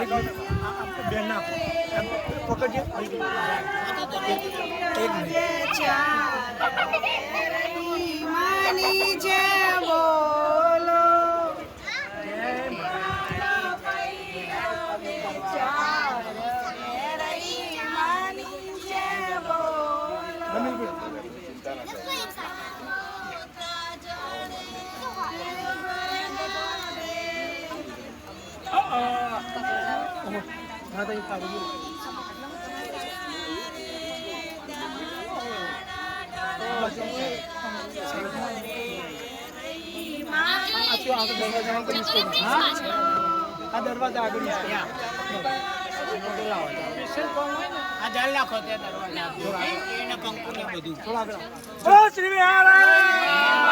બેન ના પકડજે એક માની જે બોલો માતાજી કાઢી આ દરવાજા આગળ આ જાળ નાખો તે દરવાજા એને કંકુ ને બધું થોડા આગળ ઓ શ્રી નારાયણ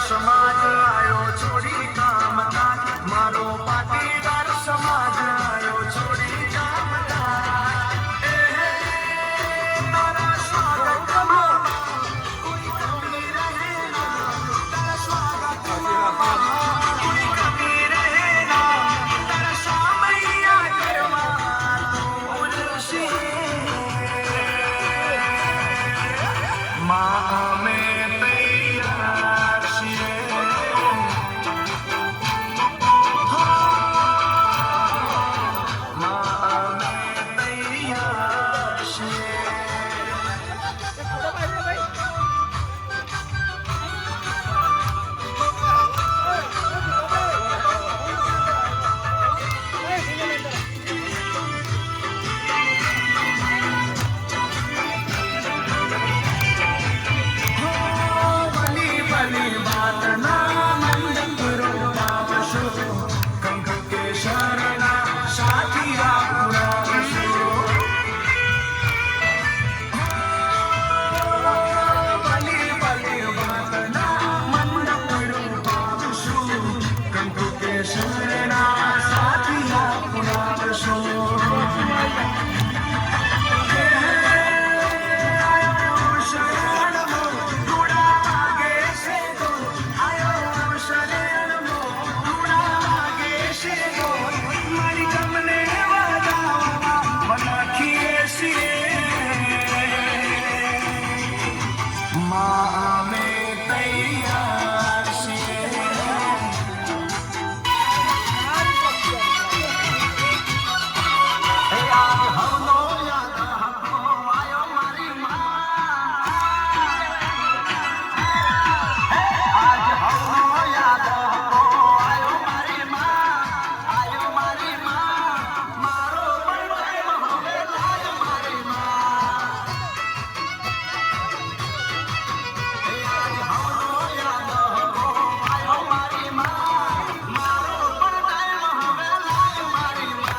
સમાજ આયો છોડી કામ કાજ મારો પાટીદાર સમાજ આયો છોડી કામ કાજ તારા સ્વાગતમાં કોઈ કમી રહે ના તારા સ્વાગતમાં કોઈ કમી રહે ના તારા સામૈયા કરવા તું ઉલશે માં અમે તૈયાર છીએ માં અમે તૈયાર છીએ ભલી ભલી વાતના મંડપ રોવાવશો કંક કેસરના સાથિયા પુરાવશો ભલી ભલી વાતના મંડપ રોવાવશો કંક કેસરના સાથિયા પુરાવશો માં અમે તૈયાર છીએ હવનો યાદ હકો આયો મારી આજ હવનો યાદ હકો આયો મારી આયો મારી મારો પણ ટાઈમ હવે લાય મારી આજ હવનો યાદ હકો આયો મારી મારો પણ ટાઈમ હવે લાય મારી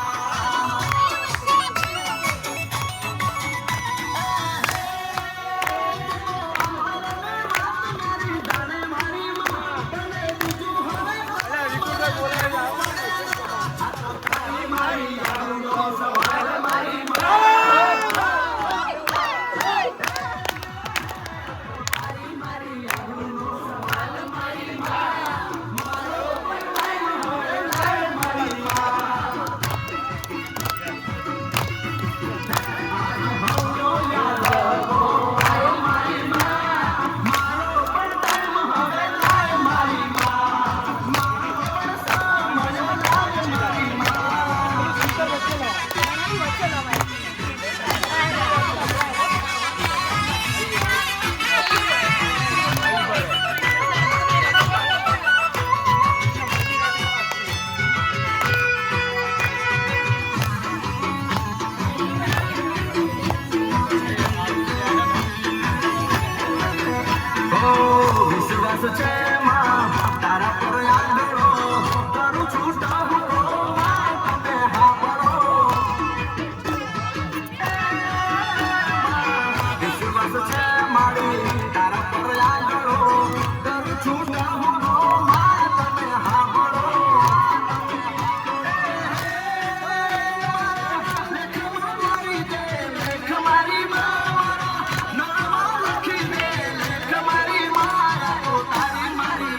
વિશ્વાસ છે માં તારા પર યાદરો કરું છૂટા હુકો માં તમે હાબરો વિશ્વાસ છે મારી તારા પર યાદરો કરું છૂટા હુકો માં તમે હાબરો લેખ મારી માં નામ લખી દે લેખ મારી માં તારી મારી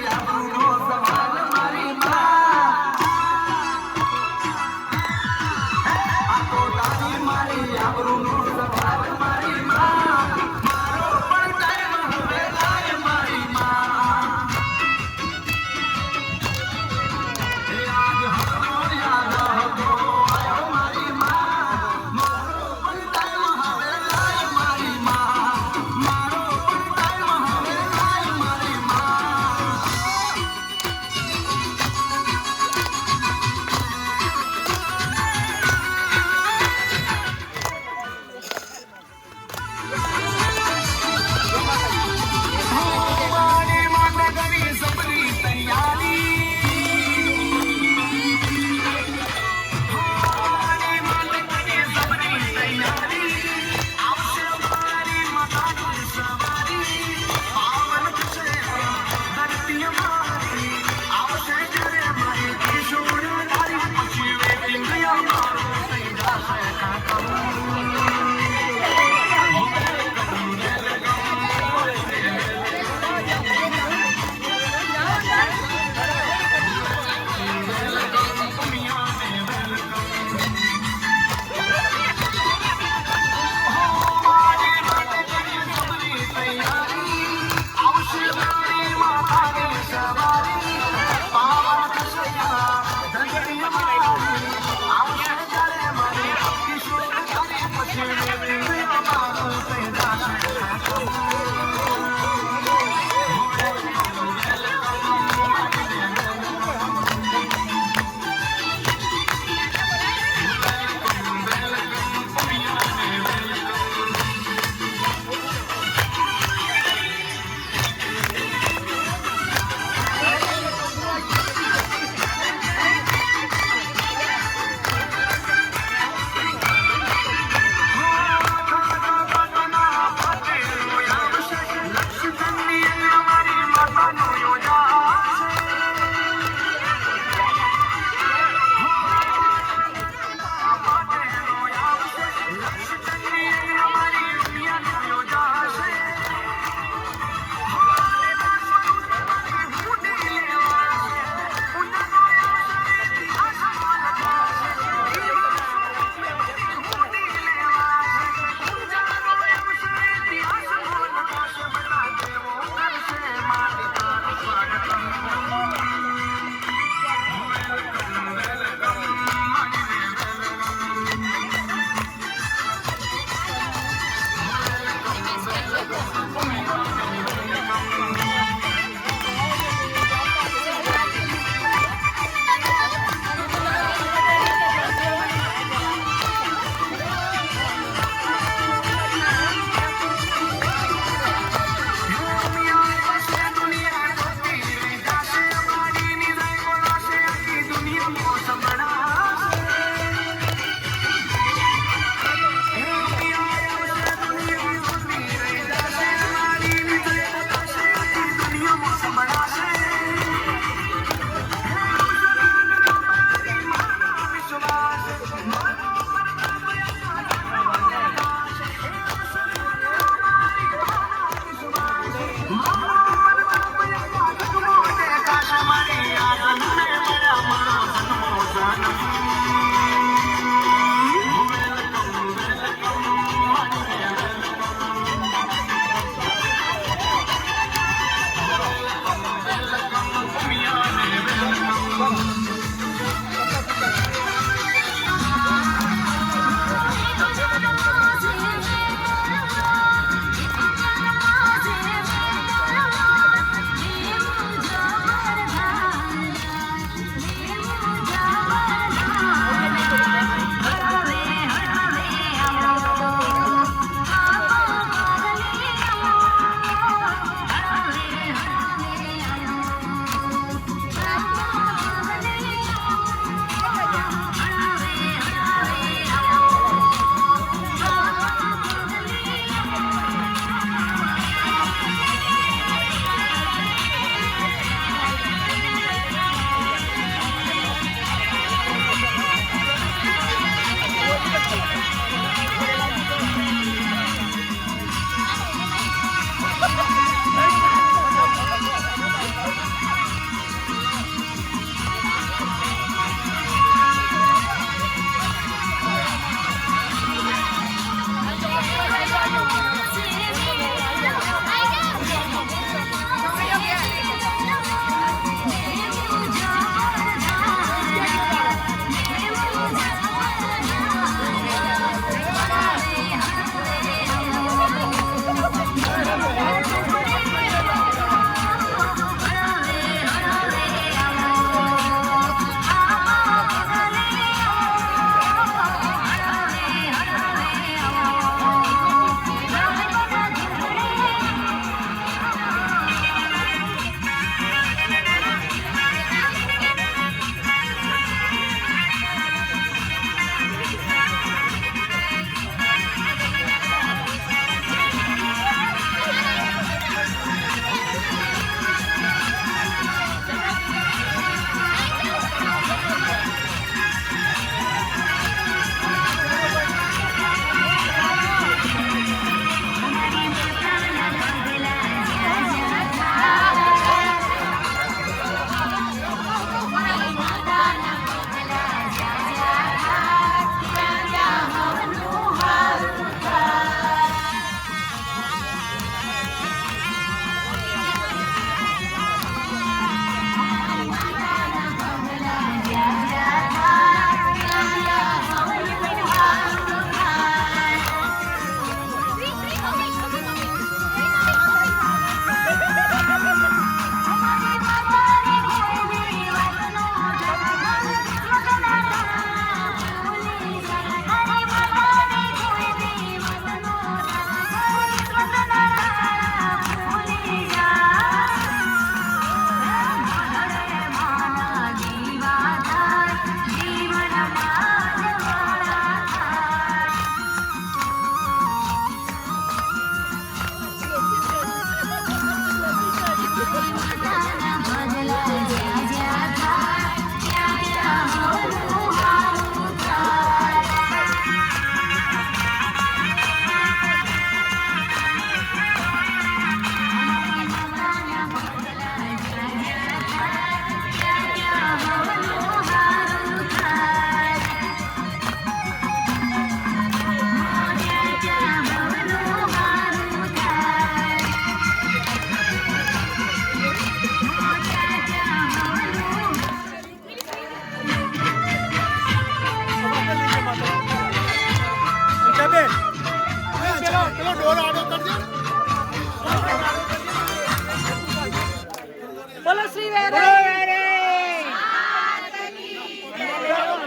બાપાનું યોજાશે મારી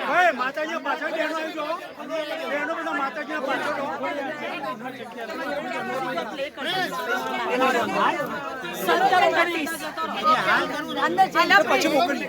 ભાઈ માતાજી પાછળ બહેનો આવી જાઓ બહેનો બધા માતાજી પાછળ પછી મોકલી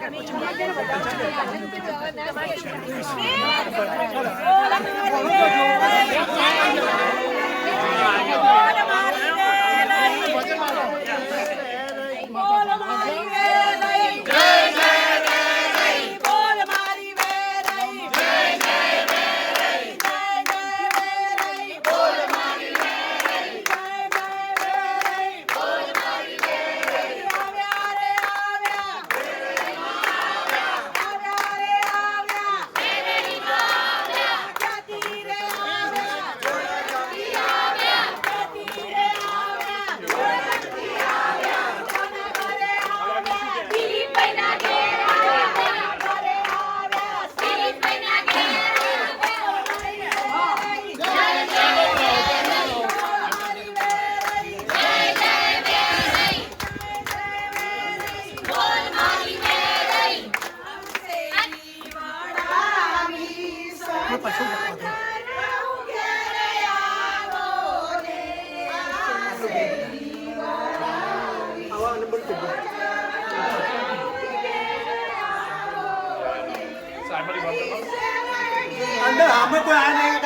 अंदर हमें कोई आया नहीं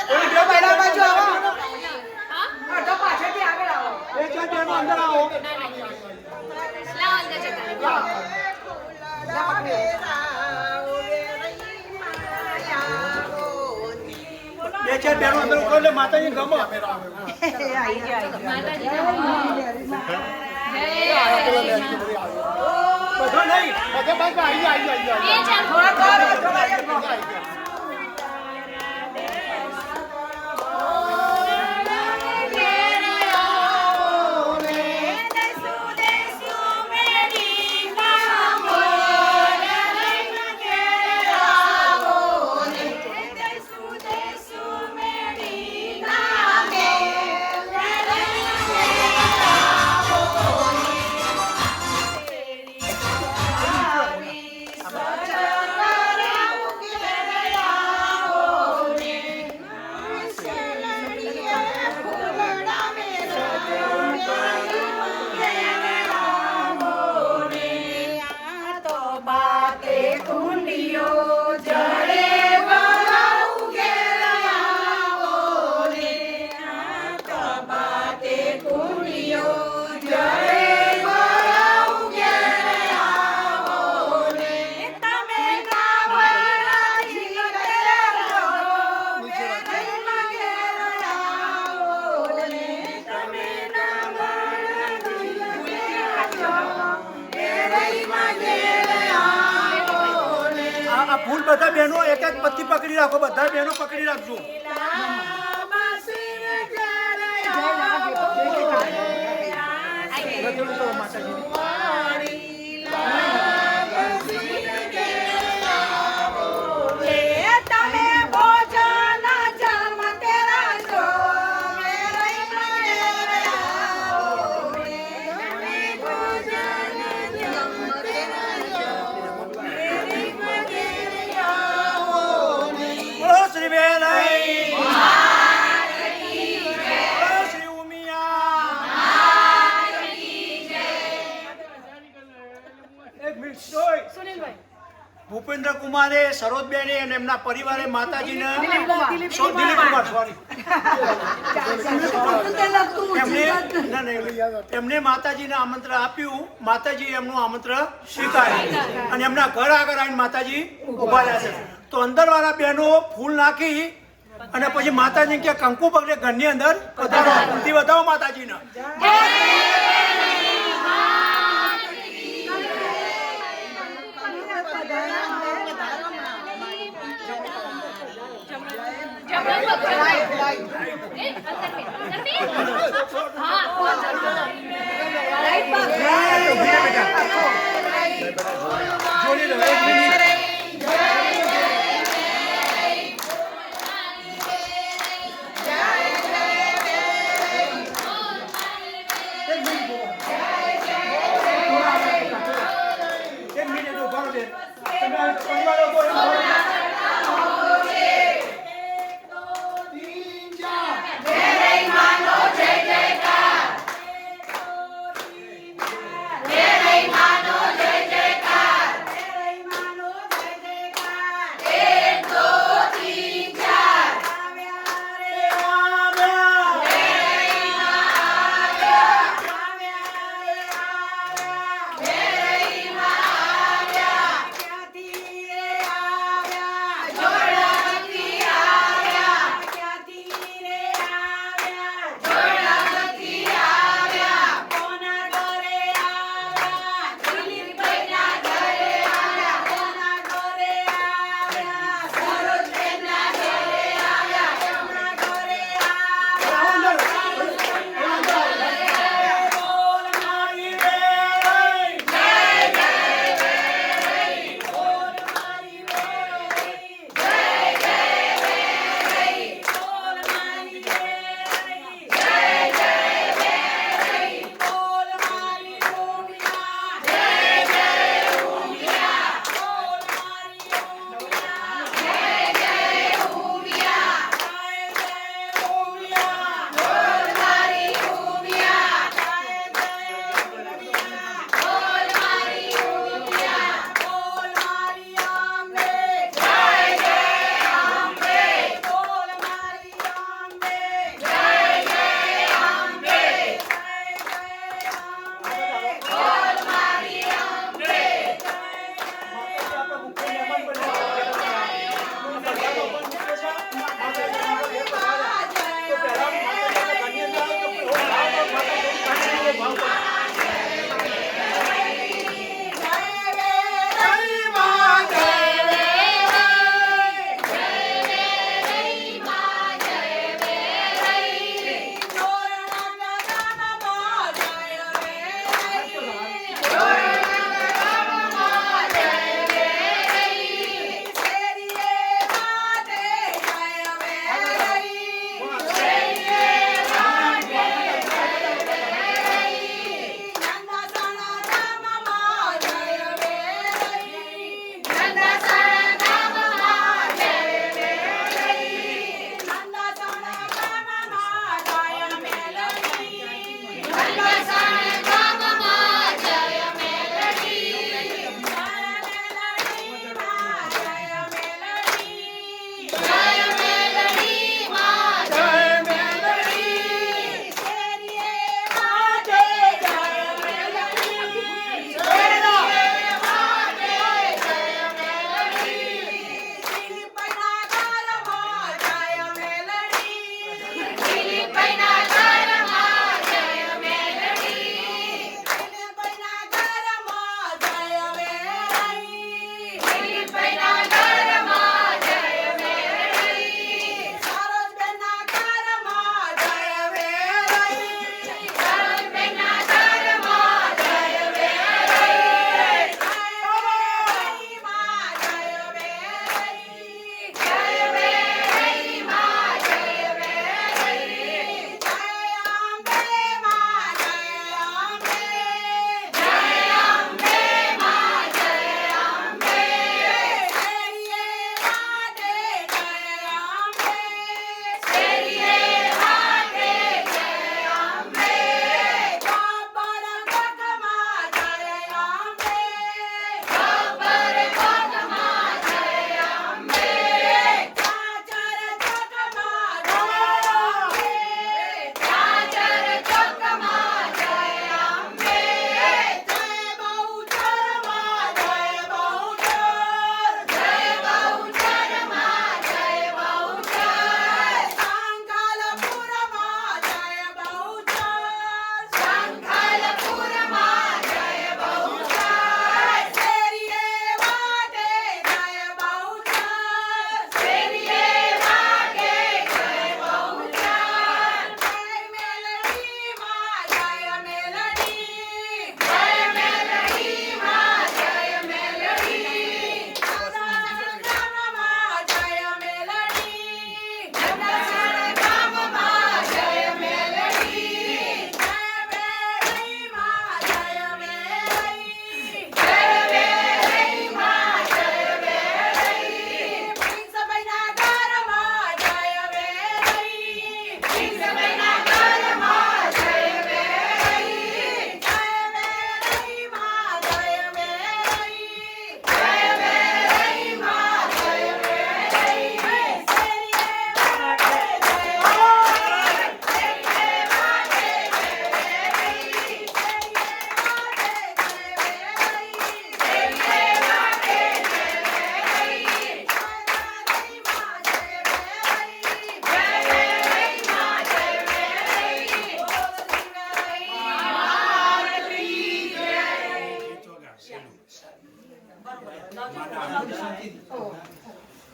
कोई दे पहला बाजू आओ तो पाछे भी आगे आओ एक जन बहनो अंदर आओ लाओ अंदर जगह બે ચાર બહેનો અંદર ઉતરો એટલે માતાજી ગમો आई माताजी બધો નહીં બધે બાજુ આવી ફૂલ બધા બહેનો એક એક પત્તી પકડી રાખો બધા બહેનો પકડી રાખજો ભૂપેન્દ્ર કુમારે સરોજબેને અને એમના પરિવારે માતાજીને એમને માતાજીને આમંત્રણ આપ્યું માતાજી એમનું આમંત્રણ સ્વીકાર્યું અને એમના ઘર આગળ આવીને માતાજી ઉભા રહ્યા છે તો અંદર વાળા બહેનો ફૂલ નાખી અને પછી માતાજી કે કંકુ પગલે ઘરની અંદર પધારો બુદ્ધિ વધાવો માતાજીને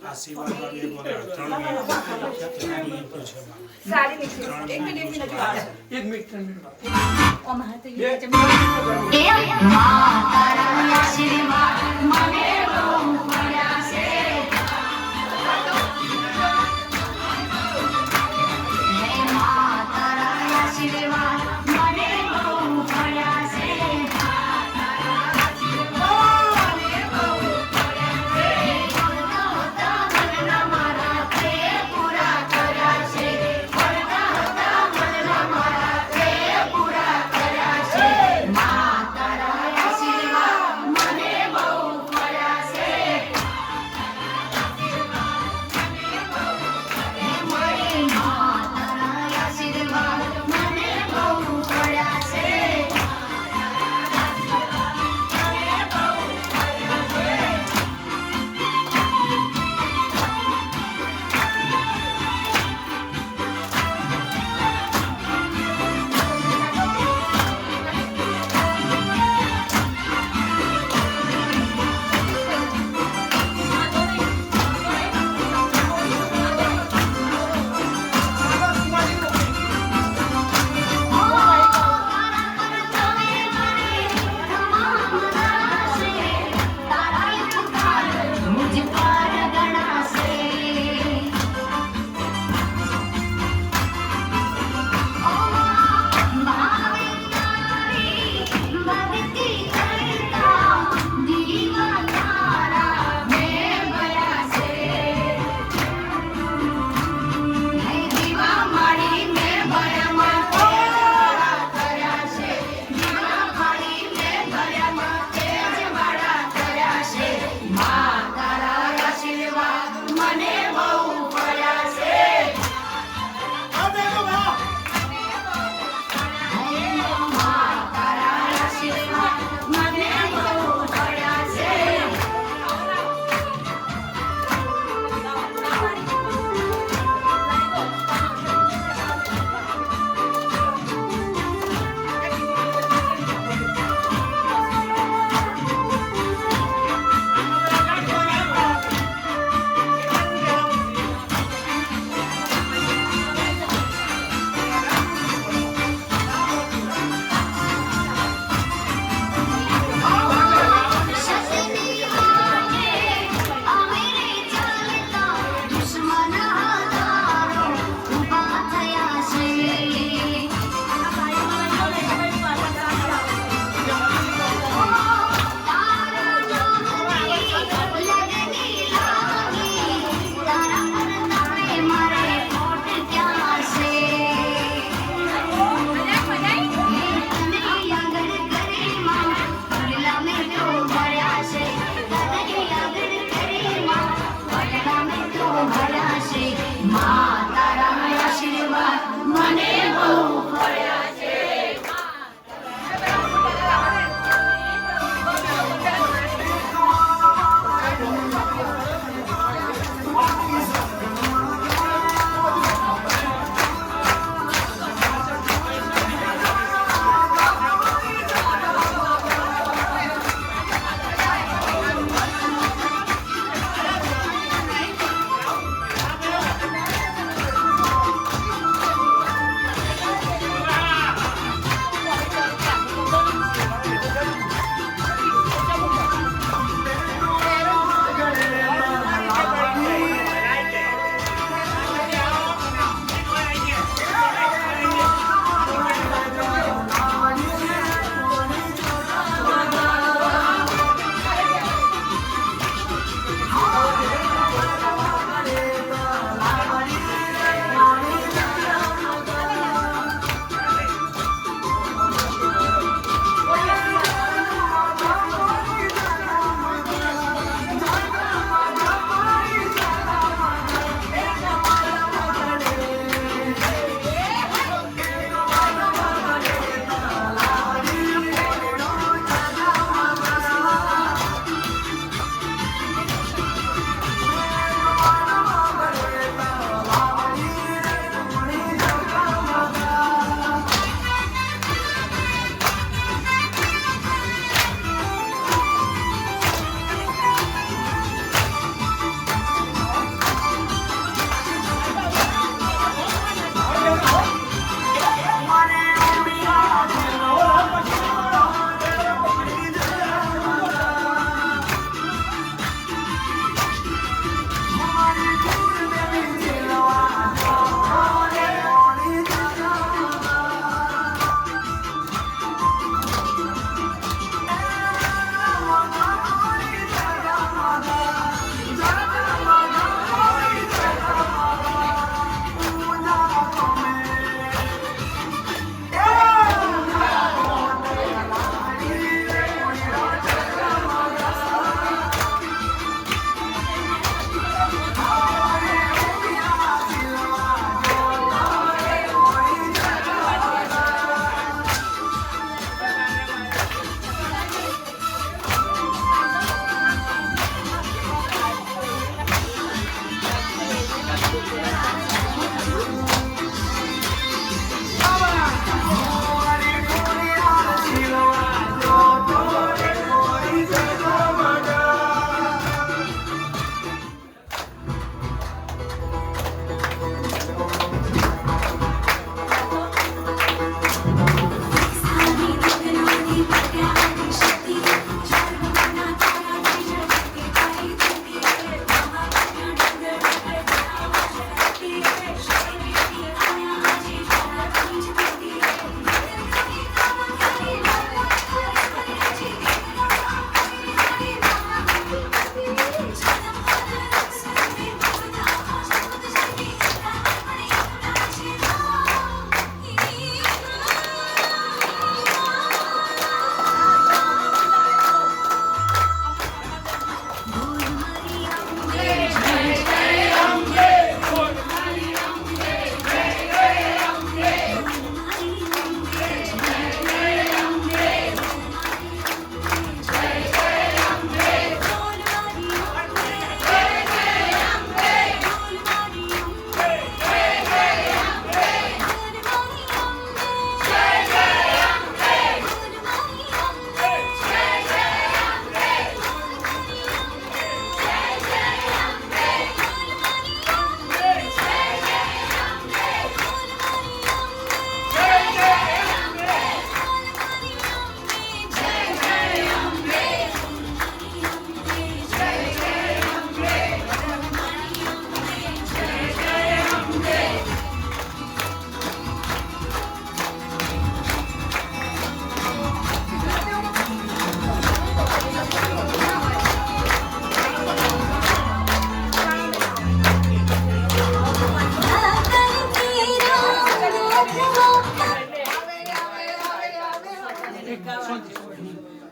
આ સિવાયવાળી એક વગર 3 મિનિટ પૂછે સારી નીકળી. એક મિનિટ. એક મિનિટ 3 મિનિટ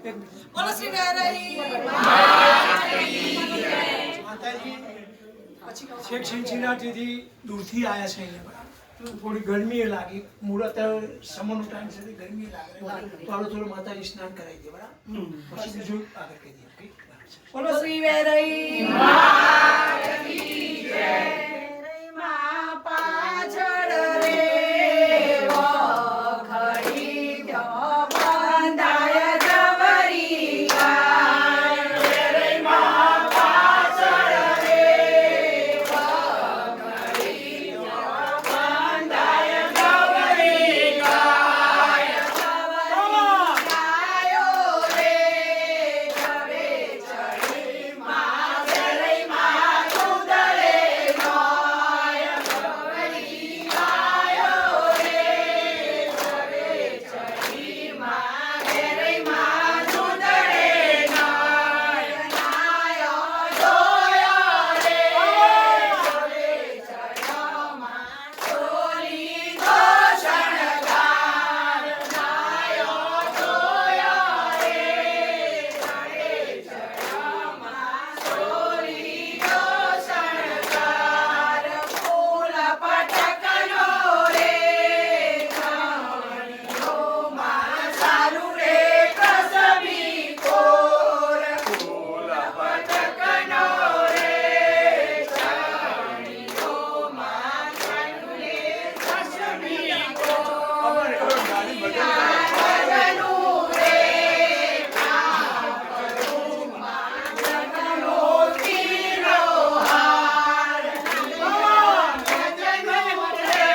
બોલો શ્રી વેરાઈ માતાજી છેક સિંચીનાથી દૂરથી આવ્યા છે અહીંયા. થોડી ગરમી લાગી, મુહૂર્ત સમયનો ટાઈમ છે, ગરમી લાગે તો આપણે થોડું માતાજી સ્નાન કરાવી દે, બરાબર? પછી બીજું આગળ કહી દઈએ. બોલો શ્રી વેરાઈ માં પાછળ રે વખડી ગયો બંધાય જવરી ગાય. વેરાઈ માં પાછળ રે વખડી ગયો બંધાય જવરી ગાય. જવરી ગાયો રે ઘરે ચડી માં વેરાઈ માં કુદરે નોય. જવરી ગાયો રે ઘરે ચડી માં વેરાઈ માં કુદરે નોય. નાયો જોયો રે ઘરે ચડ્યો માં ચોરી તો શણગાર. નાયો જોયો રે ઘરે ચડ્યો માં ચોરી તો શણગાર. ફૂલ પટકનો રે ઘણીઓ માં સારું રે કસબી કોર. ફૂલ પટકનો રે ઘણીઓ માં સારું રે કસબી કોર. ભજનું રે કાપડું માં જગનો તીરો હાર. ભજનું રે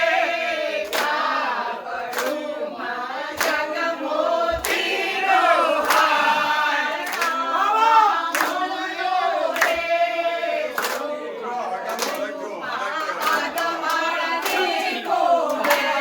કાપડું માં જગનો તીરો હાર. આદમાળની કોરે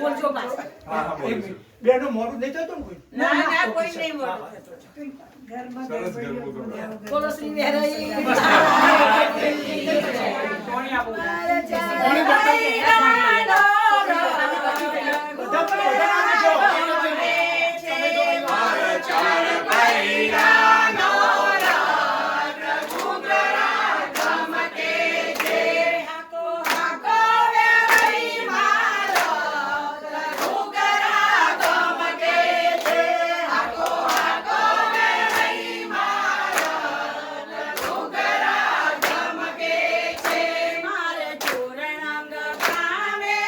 બોલજો પાછા. એક મિનિટ. બેનો મોડું નહીં થતું ને કોઈ? ના ના કોઈ નહીં બોલો. બોલો શ્રી વેરાઈ મારે ચોરણાંગ પામે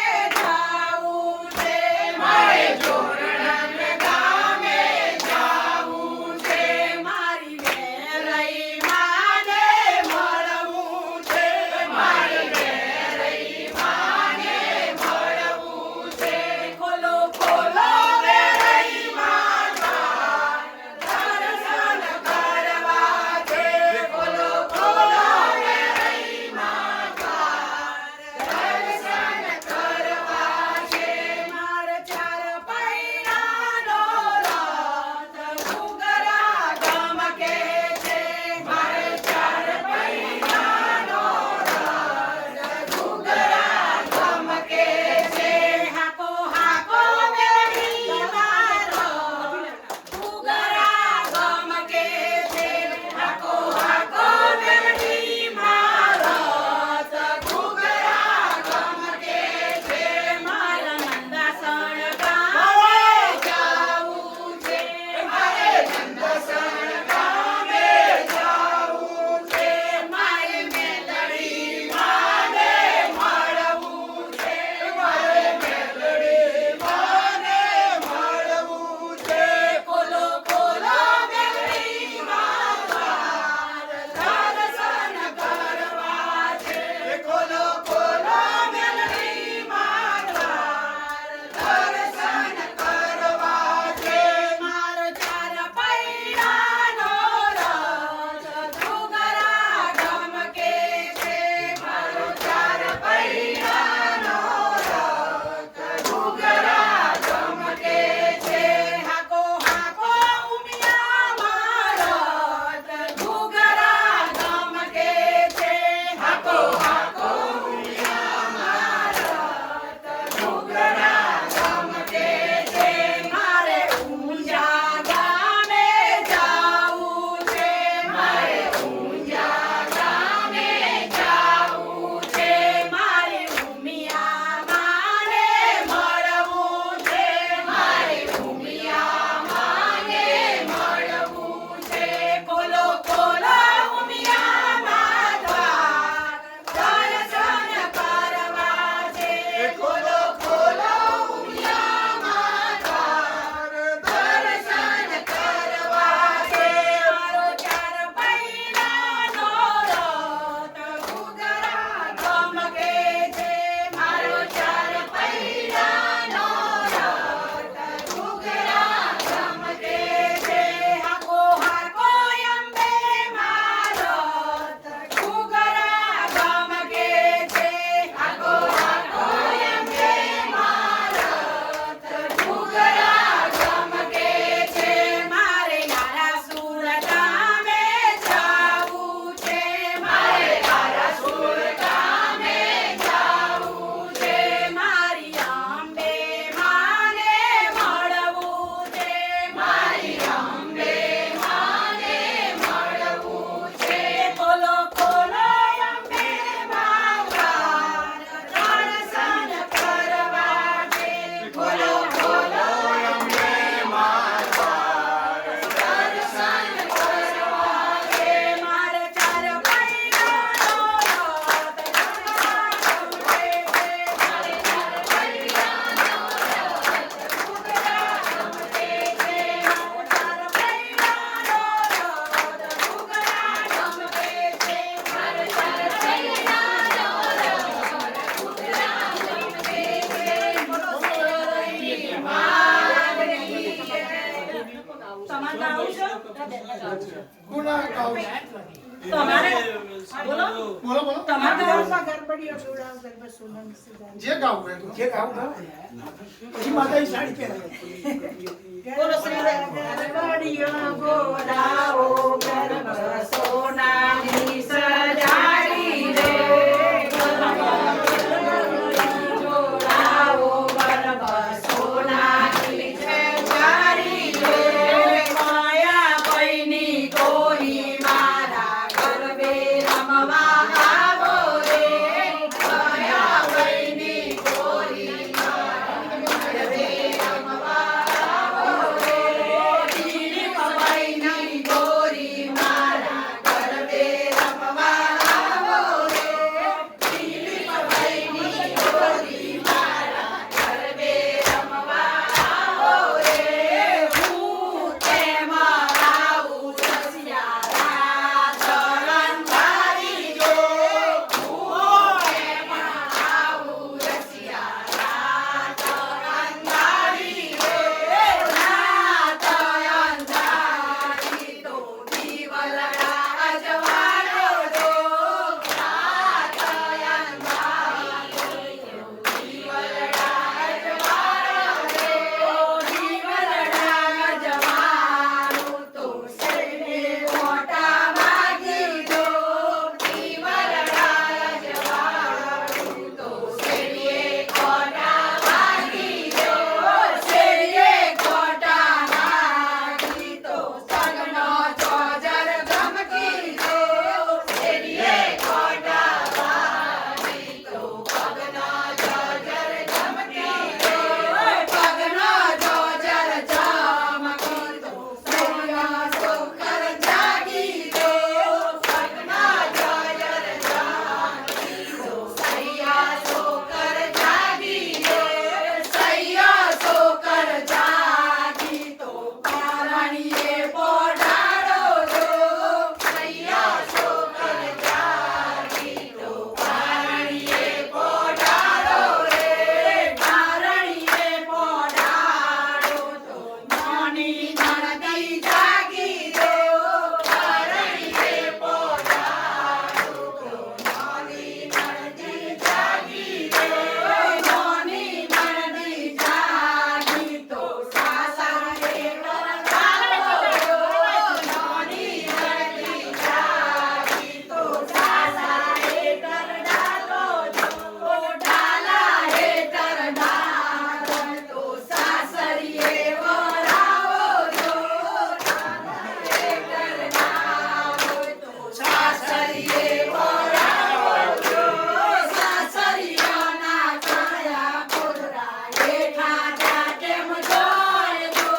જે ગાવું હોય તો. જે ગાવું ગાવ. પછી માતાજી સાડી પહેરાવે. બોલો શ્રી ગરબડિયો ગોડાઓ ગરબ સોનાની સજાડી રે જોડાઓ ગરબ સોનાની સજાડી રે માયા પૈની કોઈ મારા ગરબે રમવા આવો રે માયા પૈની કોઈ મારા ગરબે રમવા આવો રે દીની પૈની ગોરી મારા ગરબે રમવા આવો રે દીની પૈની ગોરી મારા ગરબે રમવા આવો રે હું તેમાં આવું રસિયારા ચરણ ધારી જો હું તેમાં આવું રસિયારા ચરણ ધારી રે નાથ અંધારી તો દીવલડા અજવાળો જો નાથ અંધારી તો દીવલડા અજવાળો જો દીવલડા અજવાળો તો સૈને મોટા માગી જો દીવલડા અજવાળો તો સૈને મોટા માગી જો સૈને મોટા માગી તો સગનો ચોજર ધમકી જો સૈને મોટા માગી તો પગનો ચોજર ધમકી જો પગનો ચોજર ધમકી તો સૈયા સોકર જાગી જો પગનો ચોજર ધમકી તો સૈયા સોકર જાગી જો સૈયા સોકર જાગી તો પારણીએ પોઢાડો જો સૈયા સોકર જાગી તો પારણીએ પોઢાડો રે પારણીએ પોઢાડો તો નાની નણદી જાગી જો પારણીએ પોઢાડો તો નાની નણદી જાગી જો નાની નણદી જાગી તો સાસરે કરડાલો જો નાની નણદી જાગી તો સાસરે કરડાલો જો ડાલા હે કરડાલો તો સાસરીએ વરાવો જો ડાલા હે કરડાલો તો સાસરીએ વરાવો જો સાસરિયાના કાયા કોદરા હેઠા કેમ જોય જો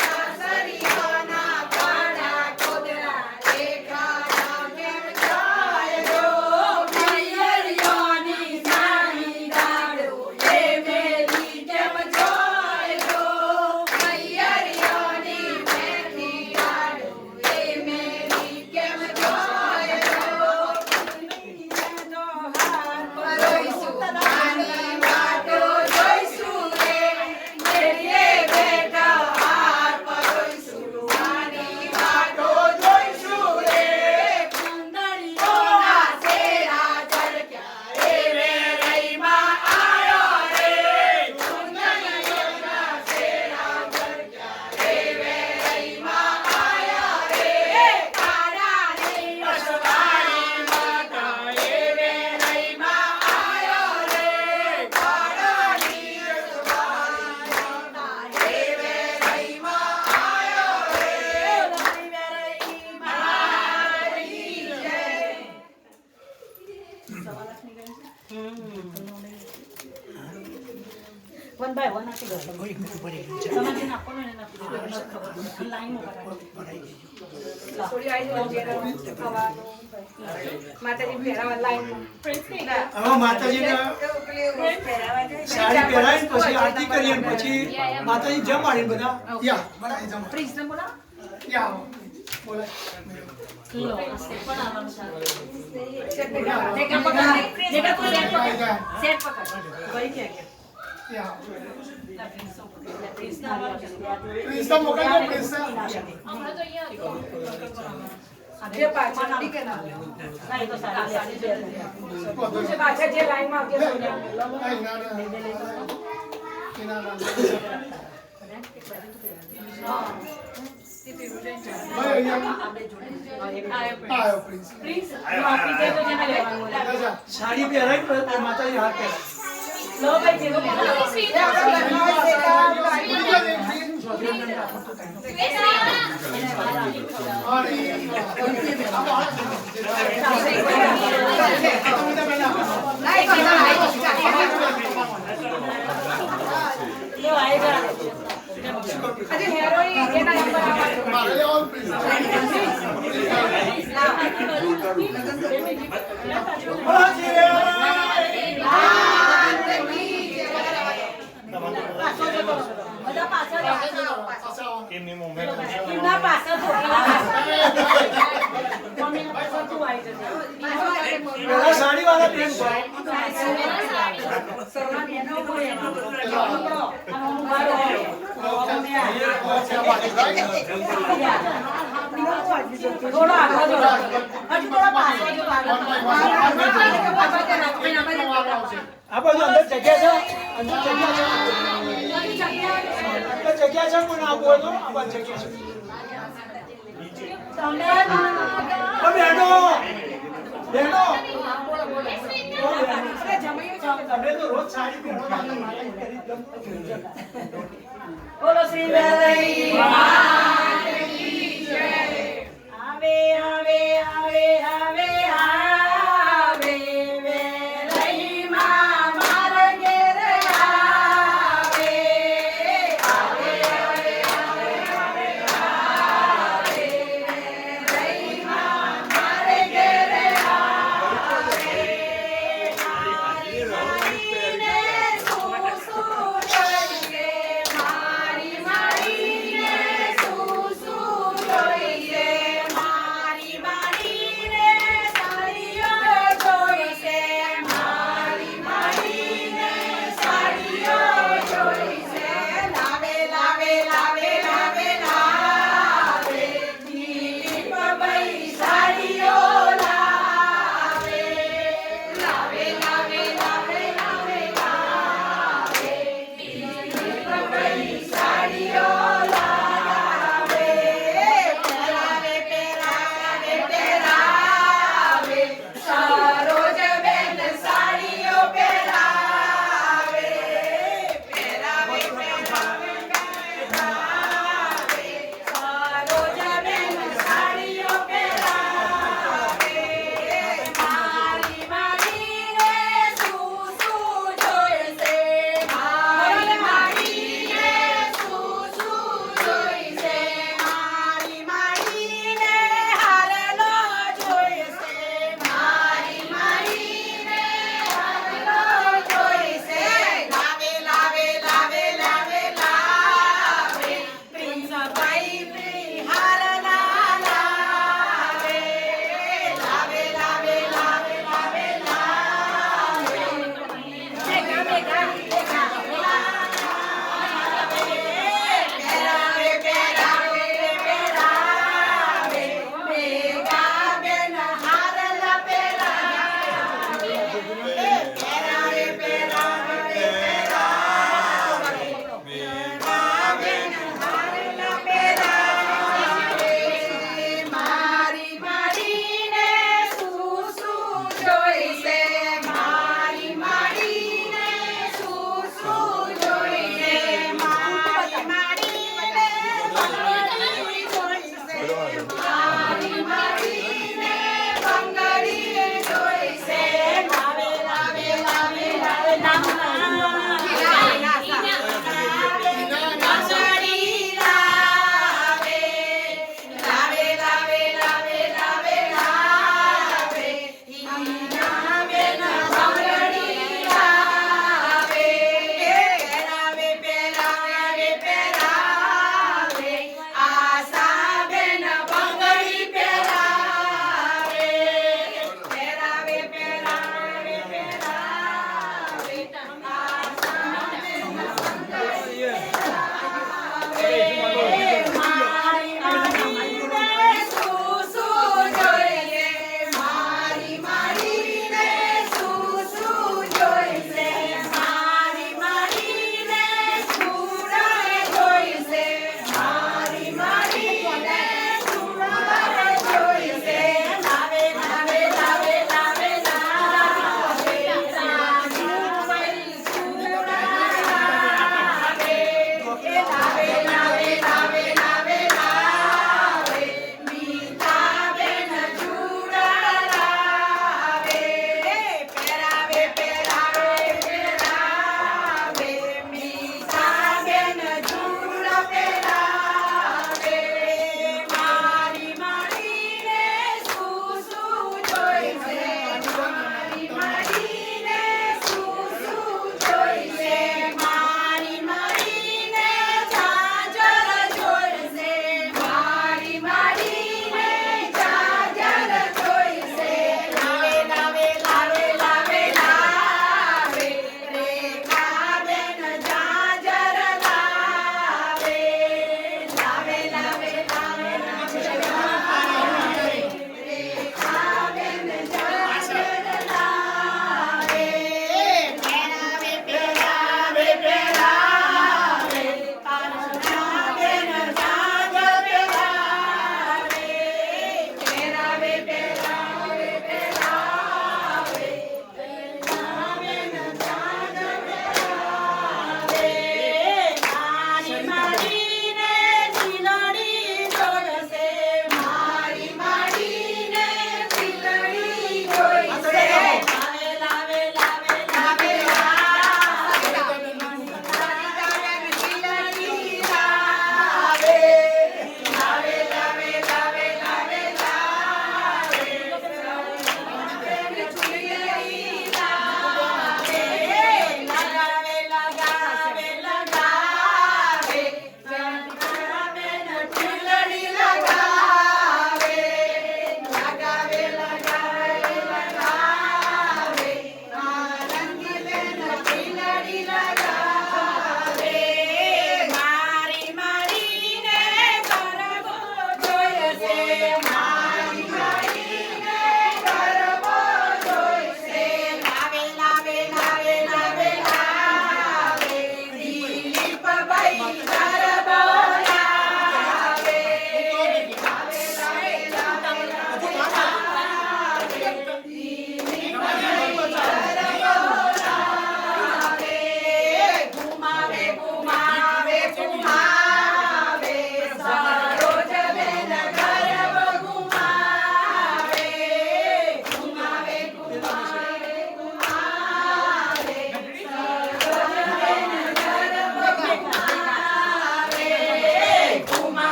સાસરિયાના કાયા કોદરા હેઠા કેમ જોય જો મૈયરિયાની સાણી દાડો એ મેલી કેમ જોય જો મૈયરિયાની મેલી દાડો એ મેલી કેમ જોય જો પરોઈશું નાની વાટો જોઈશું રે મેરીએ બેટા હાર પરોઈશું નાની વાટો જોઈશું રે કુંદડીઓના શેરા ઝળક્યા રે રે રઈમાં આયો રે કુંદડીઓના શેરા ઝળક્યા રે રે રઈમાં આયા રે કાળા રે અસવારી માતા રે રે રઈમાં આયો રે કાળા રે અસવારી માતા રે રે રઈમાં આયો રે રઈ મારી જય વન બાય વન આપી દો કોઈ મીઠું ભરી ગયું છે. તમારે નાખવાનું એને નાખી દો લાઈનમાં કરાવી ભરાઈ ગયું. થોડી આવી માતાજી પહેરાવા લાઈનમાં હવે માતાજીને સાડી પહેરાવીને પછી આરતી કરીએ અને પછી માતાજી જમાડીને બધા યા બનાવી જમો. પ્રિન્સ ને બોલા યા આવો. બોલાય. લો પણ આવવાનું છે જેકા પકડ જેકા તું સેટ પકડ સેટ પકડ ભાઈ કે યા પ્રિન્સ ના આવવાનું છે પ્રિન્સના મોકલજો, પ્રિન્સના. હમણાં તો અહીંયા જે પાછળ ટીકે ના એ તો સારી છે પાછળ જે લાઈનમાં આવતી સાડી પહેરાય પણ માતાજી હાથ પહેરાય લો ભાઈ જેવો બધા પાછળ એમની મોમેન્ટ એમના પાછળ પેલા સાડી વાળા બેન થોડો આગળ હજુ થોડો પાછળ આ બાજુ અંદર જગ્યા છે અંદર જગ્યા છે પણ આવું હોય તો આ બાજુ જગ્યા છે બહેનો બહેનો તમે તો રોજ સાડી પહેરો બોલો શ્રી વેલઈ આવે આવે આવે આવે આવે વેલઈ માં મારે ઘેર આવે આવે આવે આવે આવે વેલઈ માં મારે ઘેર આવે મારીને શું શું કરીએ મારી મારીને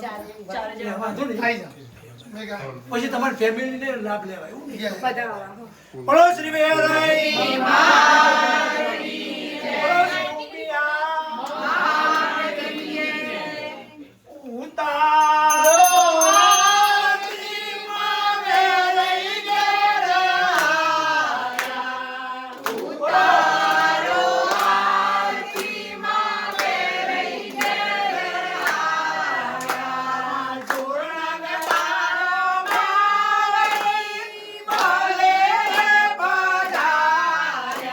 ચાર જણ. વાંધો નહીં. આવી જાઓ મેં કહ્યું પછી તમારી ફેમિલીને લાભ લેવાય એવું નહીં. Yeah. બોલો શ્રી વેરાઈ બોલો શ્રી ઉમિયા ઉતારી માં વેરાઈ ગેરા ઉતારો આરતી માં વેરાઈ ગેરા જોરણગ તારો મારી ભલે પધાર્યા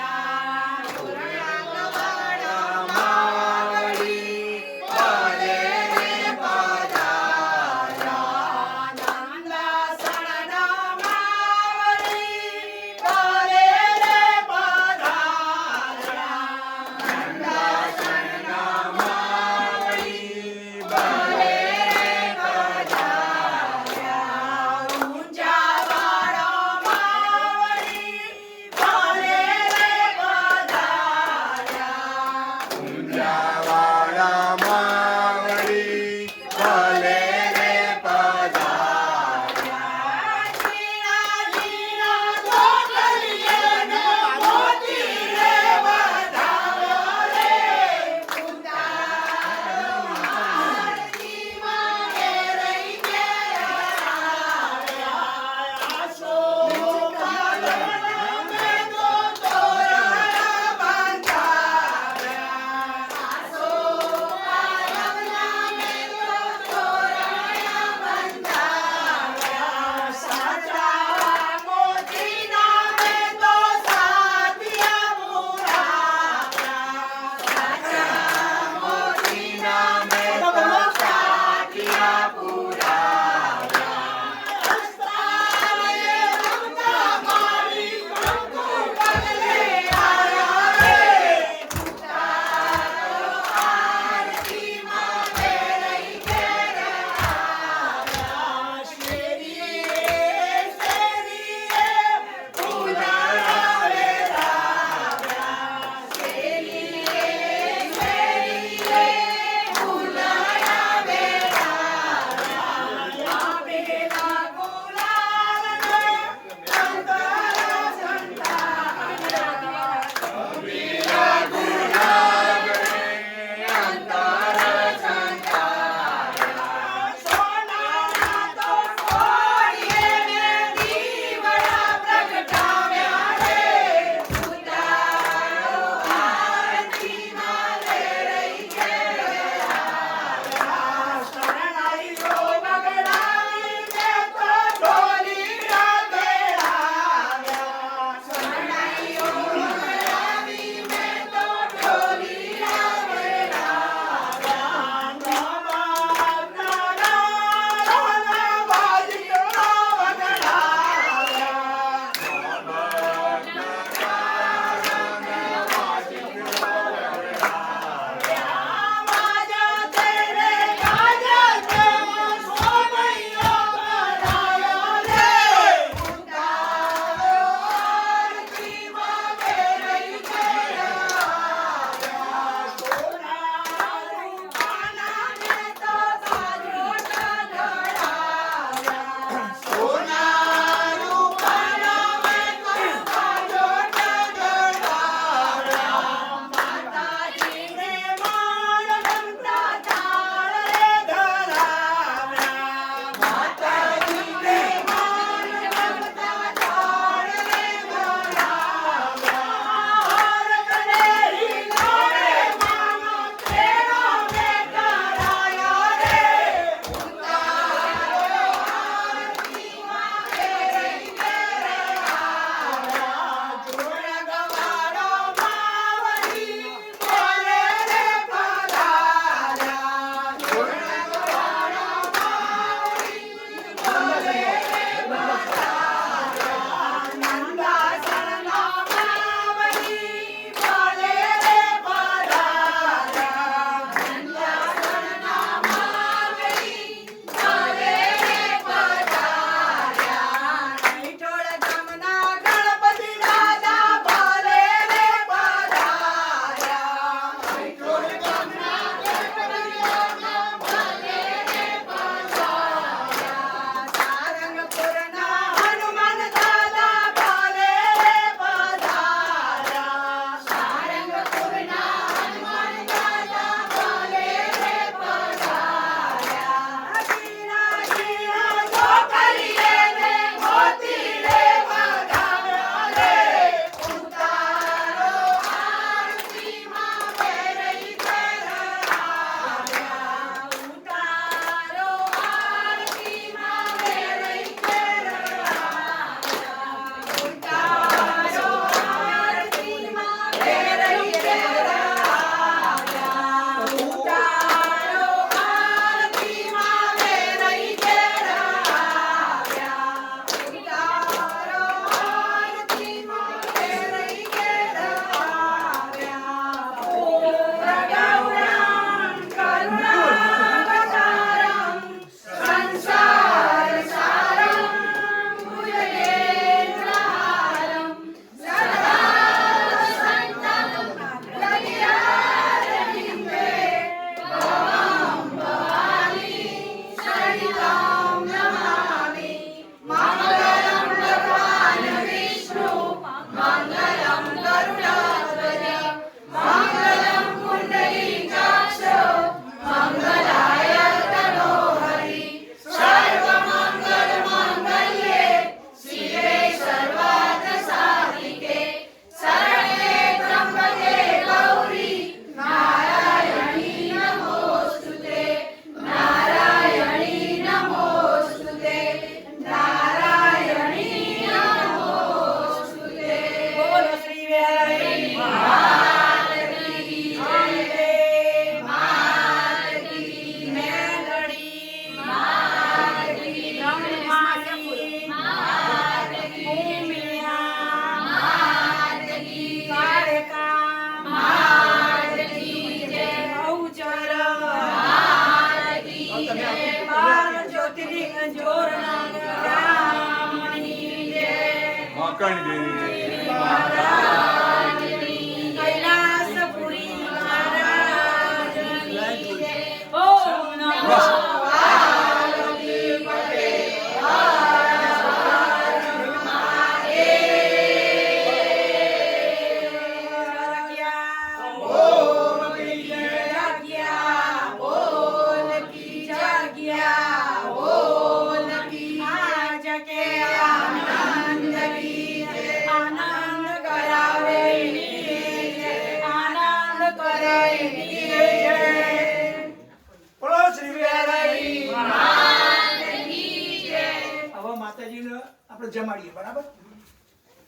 આપણે જમાડીએ. બરાબર?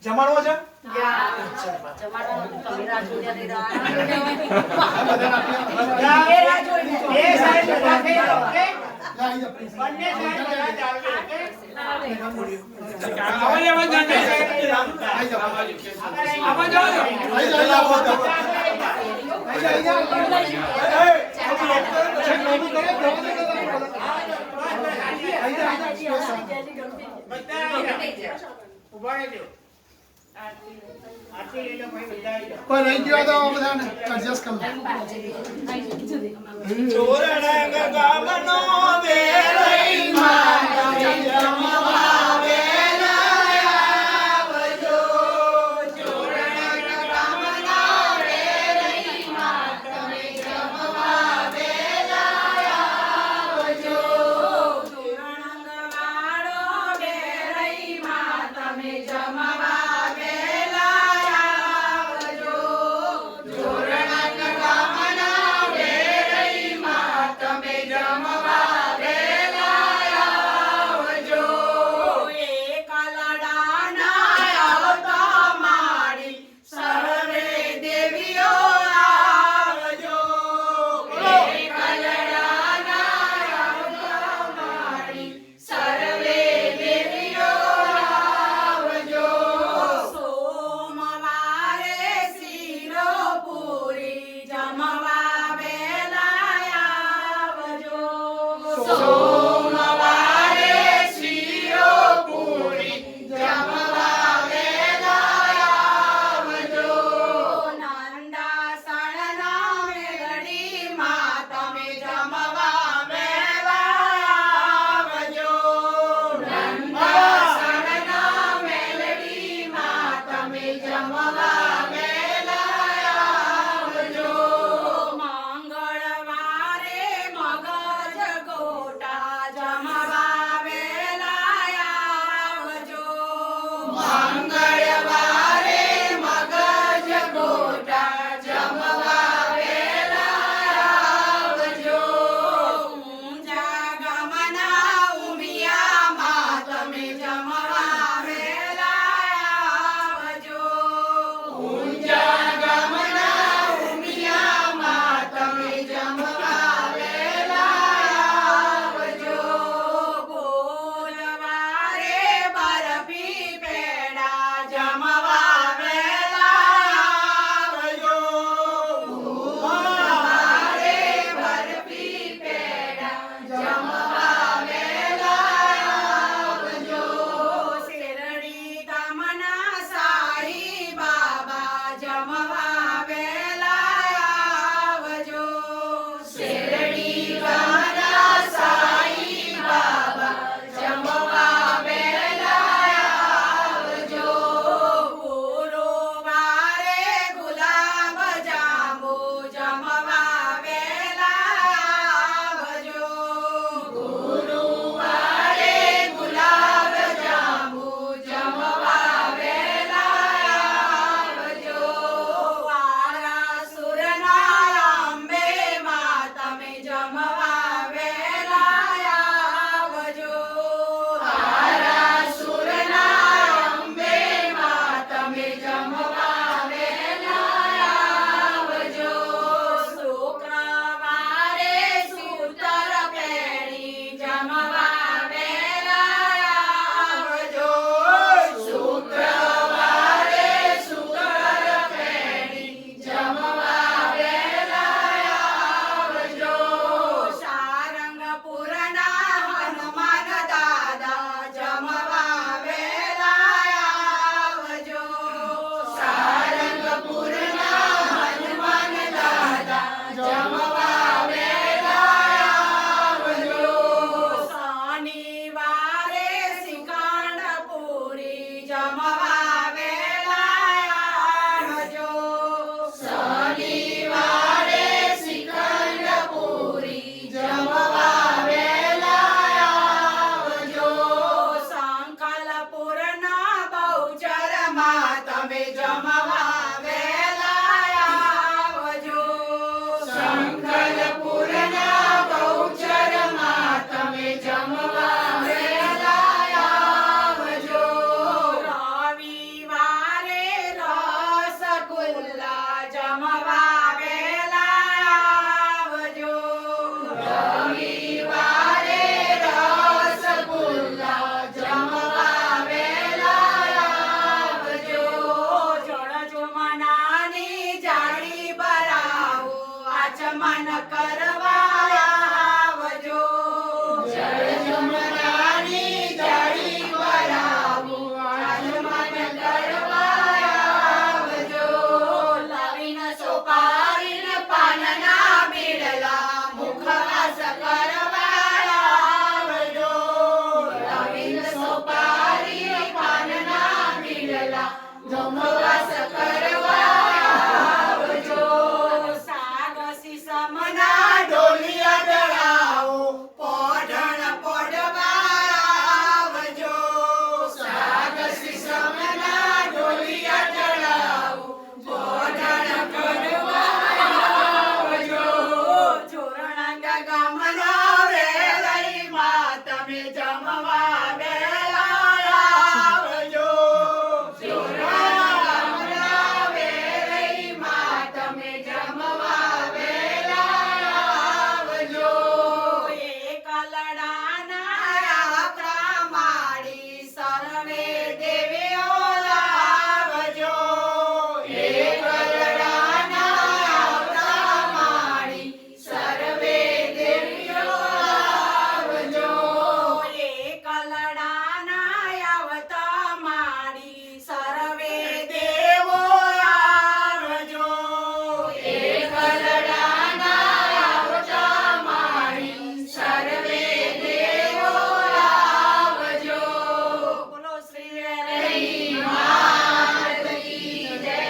જમાડવો છે? જમાડવાનું તમે રાહ જોઈ રહ્યા. એ સાઈડ બધા થઈ જાઓ, ઓકે? લા, આઈ જા, please. બંને સાઈડ બધા ચાલવે, ઓકે? આઈ જા, please. આવા જાઓ, બંને સાઈડ. આઈ જા, please. આવા જાઓ. આઈ જા, આઈ જા, આઈ જા. આઈ જા, આઈ જા. ઉભા રહેજો. આરતી લઈ લો, ભાઈ, બધા આવી જાઓ. કોઈ રહી ગયો તો બધાને એડજસ્ટ કરી લો. ચોરણંગ ગામનો વેલઈ માતા જમવા વેલા આવજો. ચોરણંગ ગામના વેલઈ માતા જમવા વેલા આવજો. ચોરણંગ વાળો વેલઈ માતા જમવા વેલા આવજો. ચોરણંગ ગામના વેલઈ માતા જમવા વેલા આવજો. એકલડાના આવતા મારી સર્વે દેવીઓ આવજો. એકલડાના આવતા મારી સર્વે દેવીઓ આવજો. સોમવારે શીરો પૂરી જમવા વેલા આવજો. સોમવારે શીરો પૂરી જમવા વેલા આવજો. નંદાસણના મેલડી માં તમે જમવા વેલા આવજો. નંદાસણના મેલડી માં તમે જમવા વેલા આવજો. મંગળવારે મગજ ગોટા જમવા વેલા આવજો. મંગળવારે મગજ ગોટા જમવા વેલા આવજો. ઊંઝા ગામના ઉમિયામાં તમે જમવા વેલા આવજો. ઊંઝા ગામના ઉમિયામાં તમે જમવા વેલા આવજો. બોલવારે બરફી પેડા જમવા વેલા આવજો. બોલવારે બરફી પેડા જમવા વેલા આવજો. શેરડી ગામના સાઈ બાબા જમવા વેલા આવજો. શેરડી ગામના સાઈ બાબા જમવા વેલા આવજો. ગુરુવારે ગુલાબ જાંબુ જમવા વેલા આવજો. ગુરુવારે ગુલાબ જાંબુ જમવા વેલા આવજો. વારાસુરના અંબે માં તમે જમવા વેલા આવજો. વારાસુરના અંબે માં તમે જમવા વેલા આવજો. શુક્રવારે સૂતર પેરી જમવા વેલા આવજો. શુક્રવારે સૂતર પેરી જમવા વેલા આવજો. સારંગપુરના હનુમાન દાદા જમવા વેલા આવજો. સારંગપુરના હનુમાન દાદા જમવા વેલા આવજો. શનિવારે શ્રીખંડ પૂરી જમવા વેલા આવજો. શનિવારે શ્રીખંડ પૂરી જમવા વેલા આવજો. સંકલપુરના બહુચરમાં તમે જમવા વેલા આવજો. સંકલપુરના બહુચરમાં તમે જમવા વેલા આવજો. જળજમન કરવા આવજો. જળજમનાની જાળી ભરાવું જળજમન કરવા આવજો. લાવીને સોપારીને પાનના બીડલા મુખવાસ કરવા આવજો. લાવીને સોપારી પાનના બીડલા મુખવાસ કરવા આવજો. સાગ સીસમના ડોલિયા ડળાવો પોઢણ પોઢવા આવજો. સાગ સીસમના ડોલિયા ડળાવો પોઢણ પોઢવા આવજો. ચોરણંગ ગામનો વેલઈમાં તમે જમવા વેલા આવજો. ચોરણંગના વેલઈમાં તમે જમવા વેલા આવજો. એક લડાના યાત્રા માડી સર્વે દેવીઓ લાવજો. એક લડાના યાત્રા માડી સર્વે દેવીઓ લાવજો. એક લડાના યાવતા માડી સર્વે દેવો આવજો. એક લડાના યાવતા માડી સર્વે દેવો આવજો. બોલો શ્રી હરિ માત કી જય.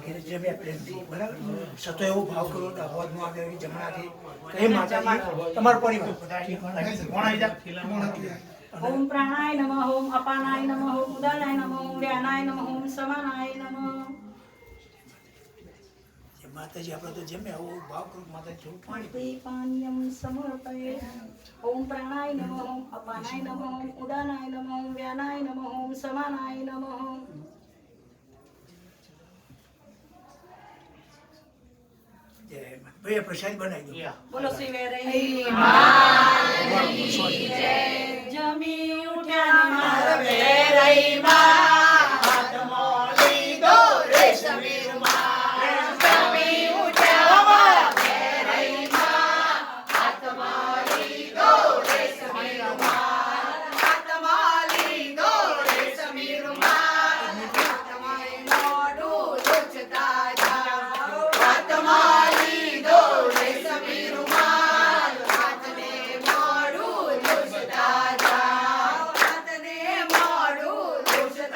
ઘેર જમ્યા પ્રેમથી, બરાબર? સતો એવો ભાવ કરો કે અવાજ ન આવે એવી જમણાથી કહે માતાજી તમારો પરિવાર કોણ આવી જા? ઓમ પ્રાણાય નમઃ, ઓમ અપાનાય નમઃ, ઓમ ઉદાનાય નમઃ, ઓમ વ્યાનાય નમઃ, ઓમ સમાનાય નમઃ. જે માતાજી આપણે તો જમ્યા એવો ભાવ કરો કે માતાજી થોડું પાણી તે પાનીયમ સમર્પયે. ઓમ પ્રાણાય નમઃ, ઓમ અપાનાય નમઃ, ઓમ ઉદાનાય નમઃ, ઓમ વ્યાનાય નમઃ, ઓમ સમાનાય નમઃ. જય માતા. ભાઈ આ પ્રસાદ બનાવી દો. બોલો શ્રી વેરઈ માત કી જય. જમી ઉઠ્યા મારા વેરઈમાં હાથમાં લીધો રેશમી રૂમાલ. જમી ઉઠ્યા મારા વેરઈમાં હાથમાં લીધો રેશમી રૂમાલ. હાથમાં લીધો રેશમી રૂમાલ. હાથમાં મોઢું લૂછતા જાઓ. હાથમાં લીધો રેશમી રૂમાલ. હાથને મોઢું લૂછતા જાઓ. હાથને મોઢું લૂછતા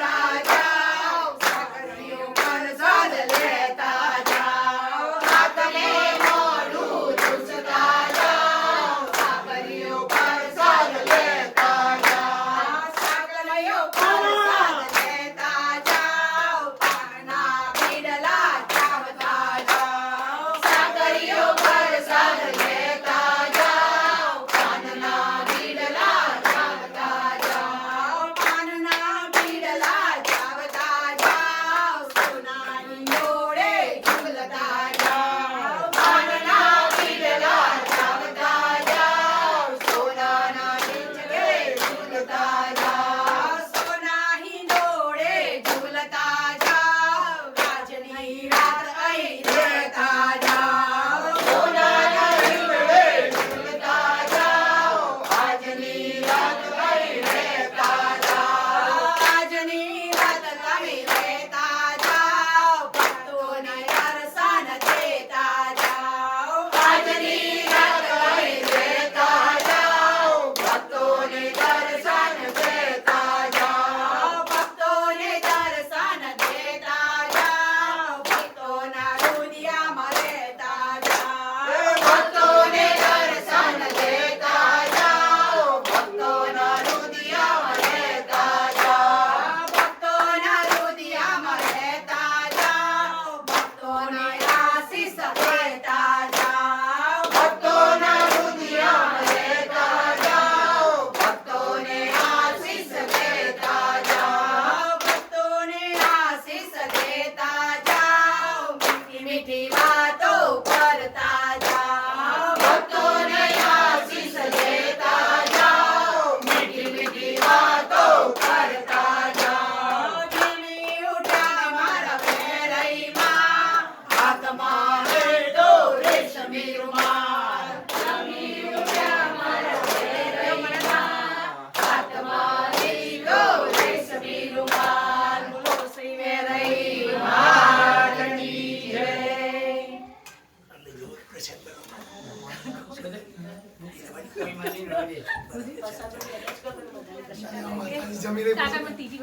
જમી રહી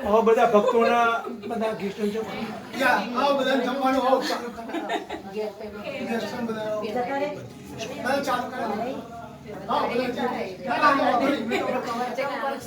હવે બધા ભક્તોના બધા ગેસ્ટો છે યા આવો બધા જમવાનું આવો ચાલુ કરો ગેસ્ટ બધા આવો. જતા રે. બધા ચાલુ કરો હા બધા